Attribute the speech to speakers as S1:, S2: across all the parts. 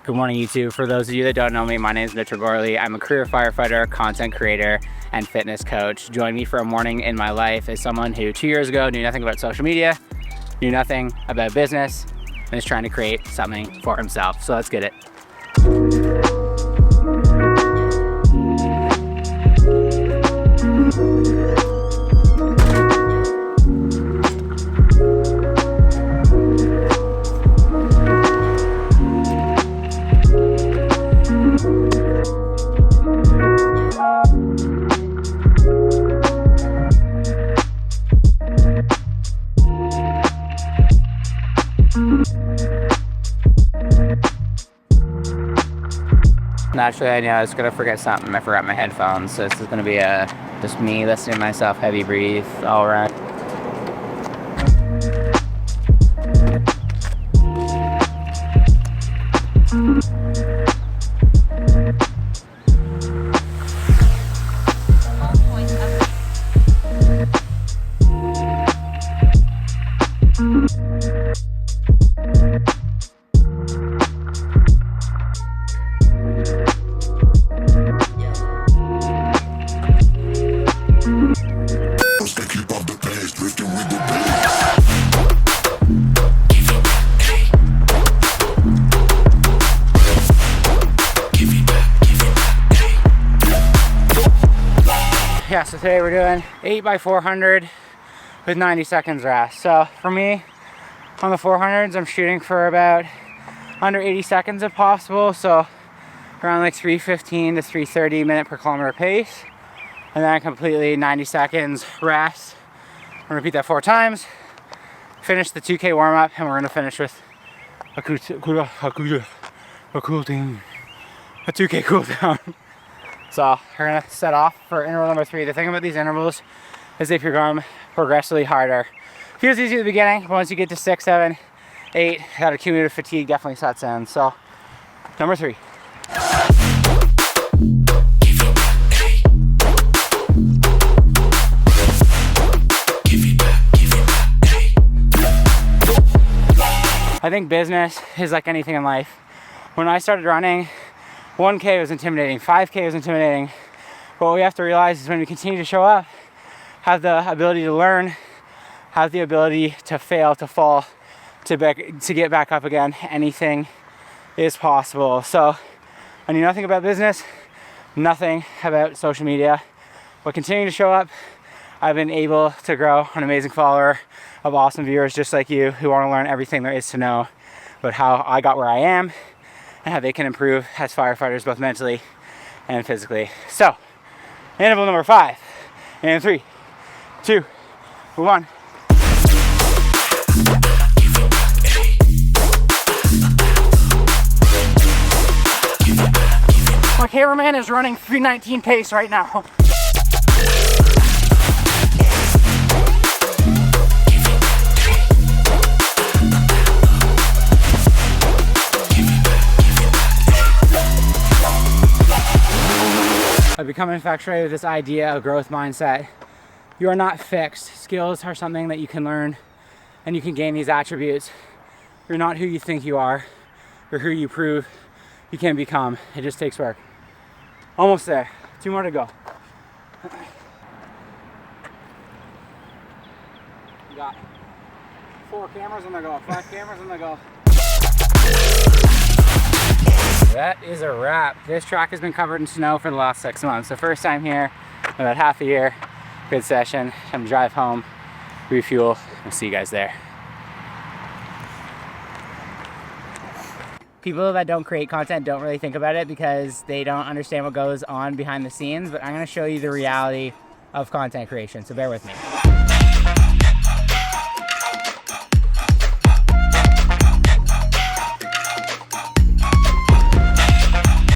S1: Good morning, YouTube. For those of you that don't know me, my name is Mitch Gorley. I'm a career firefighter, content creator, and fitness coach. Join me for a morning in my life as someone who 2 years ago knew nothing about social media, knew nothing about business, and is trying to create something for himself. So let's get it. Naturally, I knew I was gonna forget something. I forgot my headphones, so this is gonna be just me listening to myself heavy breathe all around. Yeah, so today we're doing 8x400 with 90 seconds rest. So for me, on the 400s, I'm shooting for about under 80 seconds if possible. So around like 3:15 to 3:30 minute per kilometer pace. And then completely 90 seconds rest. I'm gonna repeat that 4 times. Finish the 2K warm up, and we're gonna finish with a cool thing, a 2K cool down. So we're gonna set off for interval number 3. The thing about these intervals is if you're going progressively harder, feels easy at the beginning, but once you get to 6, 7, 8, that accumulative fatigue definitely sets in. So number 3. I think business is like anything in life. When I started running, 1K was intimidating, 5K was intimidating. But what we have to realize is when we continue to show up, have the ability to learn, have the ability to fail, to fall, to get back up again, anything is possible. So I knew nothing about business, nothing about social media, but continuing to show up, I've been able to grow an amazing follower of awesome viewers just like you who want to learn everything there is to know about how I got where I am and how they can improve as firefighters both mentally and physically. So, interval number 5, and 3, 2, 1. My cameraman is running 3:19 pace right now. I've become infatuated with this idea of growth mindset. You are not fixed. Skills are something that you can learn and you can gain these attributes. You're not who you think you are. You're who you prove you can become. It just takes work. Almost there. 2 more to go. We got 4 cameras on the go, 5 cameras on the go. That is a wrap. This track has been covered in snow for the last 6 months. The first time here, about half a year. Good session. I'm gonna drive home, refuel. I'll see you guys there. People that don't create content don't really think about it because they don't understand what goes on behind the scenes, but I'm gonna show you the reality of content creation, so bear with me.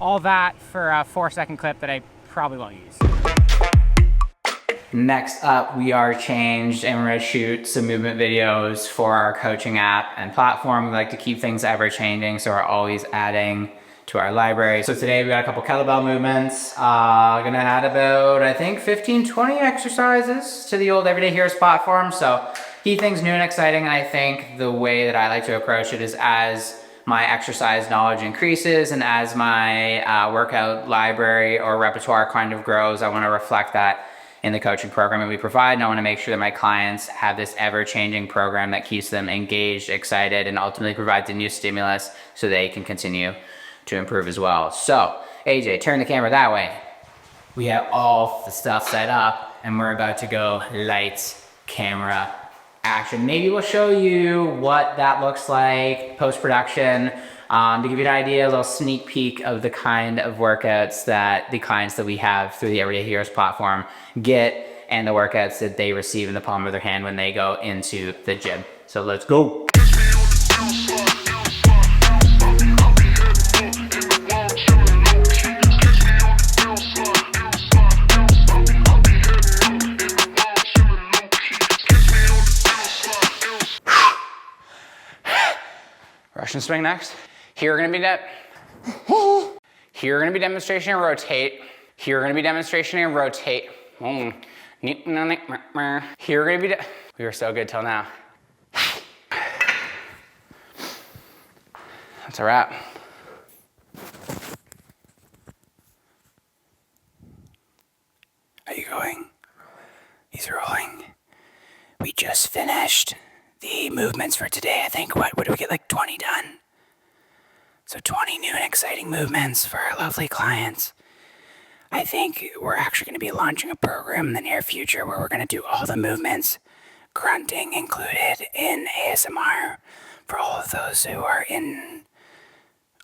S1: All that for a 4-second clip that I probably won't use. Next up, we are changed and we're gonna shoot some movement videos for our coaching app and platform. We like to keep things ever changing, so we're always adding to our library. So today we got a couple kettlebell movements. Gonna add about, I think, 15, 20 exercises to the old Everyday Heroes platform. So keep things new and exciting. And I think the way that I like to approach it is as my exercise knowledge increases and as my workout library or repertoire kind of grows, I want to reflect that in the coaching program that we provide. And I want to make sure that my clients have this ever-changing program that keeps them engaged, excited, and ultimately provides a new stimulus so they can continue to improve as well. So, AJ, turn the camera that way. We have all the stuff set up and we're about to go lights, camera, action. Maybe we'll show you what that looks like post-production to give you an idea, a little sneak peek of the kind of workouts that the clients that we have through the Everyday Heroes platform get and the workouts that they receive in the palm of their hand when they go into the gym. So let's go. Russian swing next. Here we're gonna be Here we're gonna be demonstration and rotate. Here we're gonna be demonstration and rotate. Here we're gonna be. We were so good till now. That's a wrap. Are you going? He's rolling. We just finished the movements for today. I think, what did we get, like 20 done? So 20 new and exciting movements for our lovely clients. I think we're actually going to be launching a program in the near future where we're going to do all the movements, grunting included, in ASMR for all of those who are in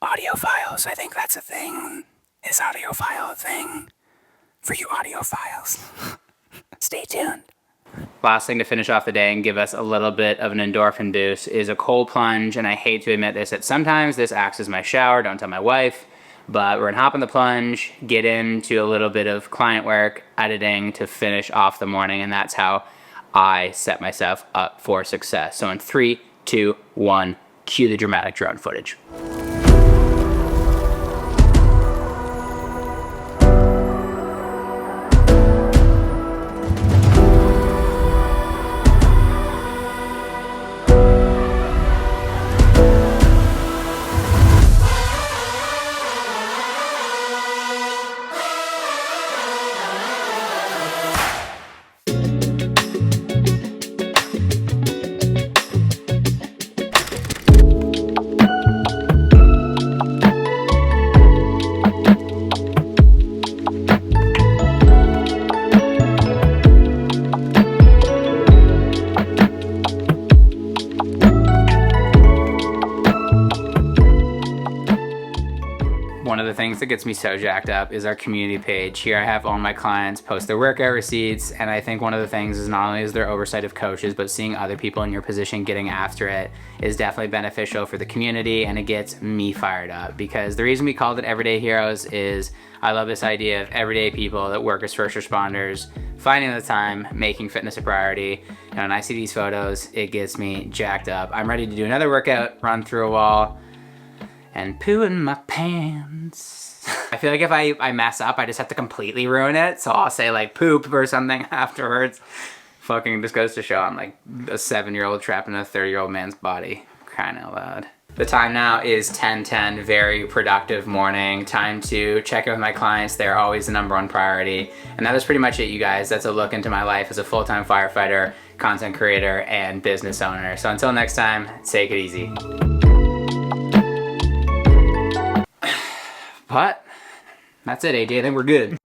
S1: audiophiles. I think that's a thing. Is audiophile a thing? For you audiophiles. Stay tuned. Last thing to finish off the day and give us a little bit of an endorphin boost is a cold plunge, and I hate to admit this, that sometimes this acts as my shower, don't tell my wife, but we're gonna hop in the plunge, get into a little bit of client work, editing to finish off the morning, and that's how I set myself up for success. So in 3, 2, 1, cue the dramatic drone footage. One of the things that gets me so jacked up is our community page. Here I have all my clients post their workout receipts, and I think one of the things is not only is there oversight of coaches, but seeing other people in your position getting after it is definitely beneficial for the community, and it gets me fired up. Because the reason we called it Everyday Heroes is I love this idea of everyday people that work as first responders, finding the time, making fitness a priority. And when I see these photos, it gets me jacked up. I'm ready to do another workout, run through a wall, and poo in my pants. I feel like if I mess up, I just have to completely ruin it. So I'll say like poop or something afterwards. Fucking just goes to show I'm like a 7-year-old trapped in a 30-year-old man's body. Crying out loud. The time now is 10:10, very productive morning. Time to check in with my clients. They're always the #1 priority. And that is pretty much it, you guys. That's a look into my life as a full-time firefighter, content creator, and business owner. So until next time, take it easy. But that's it, AJ. I think we're good.